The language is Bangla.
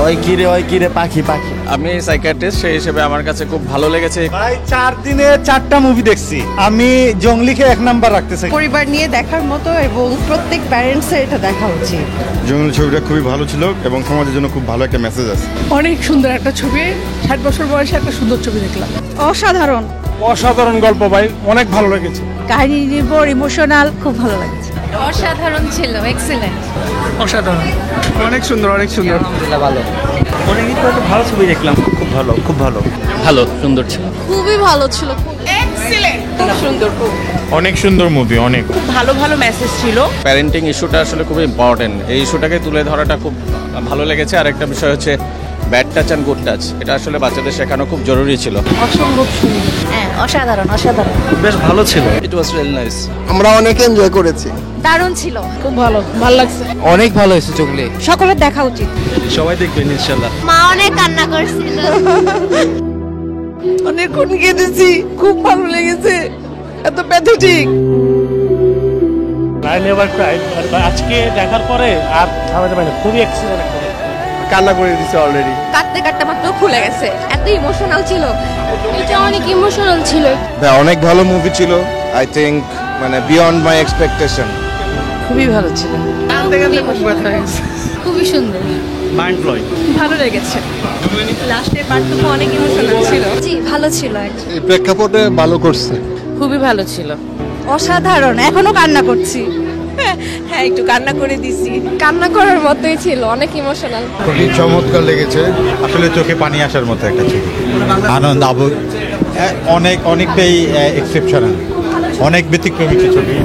ওই কিরে পাখি পাখি। আমি সাইকিয়াট্রিস্ট, সেই হিসেবে আমার কাছে খুব ভালো লেগেছে। ভাই 4 দিনে 4টা মুভি দেখছি আমি। জঙ্গলিকে 1 নাম্বার রাখতে চাই। পরিবার নিয়ে দেখার মতো এবং প্রত্যেক প্যারেন্টসের এটা দেখা উচিত। জঙ্গলি ছবিটা খুবই ভালো ছিল এবং সমাজের জন্য খুব ভালো একটা মেসেজ আছে। অনেক সুন্দর একটা ছবি, 60 বছর বয়সে একটা সুন্দর ছবি দেখলাম। অসাধারণ অসাধারণ গল্প ভাই, অনেক ভালো লেগেছে। কাহিনী নির্ভর, ইমোশনাল, খুব ভালো লাগছে। অসাধারণ ছিল, এক্সিলেন্ট। অসাধারণ, অনেক সুন্দর, অনেক সুন্দর। ভালো ছবি দেখলাম, খুব ভালো, খুব ভালো। ভালো, সুন্দর ছিল। খুবই ভালো ছিল, এক্সিলেন্ট, খুব সুন্দর, খুব অনেক সুন্দর মুভি, অনেক ভালো ভালো মেসেজ ছিল। প্যারেন্টিং ইস্যুটা আসলে খুব ইম্পর্টেন্ট। এই ইস্যুটাকে তুলে ধরাটা খুব ভালো লেগেছে। আর একটা বিষয় হচ্ছে bad touch and good touch, এটা আসলে বাচ্চাদের শেখানো খুব জরুরি ছিল। অসম্ভব সুন্দর। হ্যাঁ, অসাধারণ, অসাধারণ। বেশ ভালো ছিল। ইট ওয়াজ রিয়েলি নাইস। আমরা অনেক এনজয় করেছি। দারুণ ছিল। খুব ভালো, ভালো লাগছে। অনেক ভালো হয়েছে জঙ্গলি। সকলের দেখা উচিত। সবাই দেখবেন ইনশাআল্লাহ। মা অনেক কান্না করছিল। অনেকক্ষণ কেঁদেছি, খুব ভালো লেগেছে, এত প্যাথেটিক। আই নেভার ক্রাইড, আজকে দেখার পরে আর থামাতে পারি না। খুবই এক্সিলেন্ট। কান্না করে দিছে অলরেডি। কাঁদতে কাঁদতে আমার চোখ খুলে গেছে, এত ইমোশনাল ছিল। এটা অনেক ইমোশনাল ছিল। অনেক ভালো মুভি ছিল। আই থিংক মানে বিয়ন্ড মাই এক্সপেকটেশন। খুবই ভালো ছিল। খুবই সুন্দর, মাইন্ড ব্লোয়িং। ভালো লেগেছে। লাস্টের পার্টটুকু অনেক ইমোশনাল ছিল। জি, ভালো ছিল। এই প্রেক্ষাপটে ভালো করছে। খুবই ভালো ছিল। অসাধারণ, এখনো কান্না করছি। হ্যাঁ, একটু কান্না করে দিছি। কান্না করার মতোই ছিল, অনেক ইমোশনাল। খুবই চমৎকার লেগেছে। আসলে চোখে পানি আসার মতো একটা ছবি। আনন্দ অনেকটাই এক্সেপশনাল, অনেক ব্যতিক্রমী ছবি।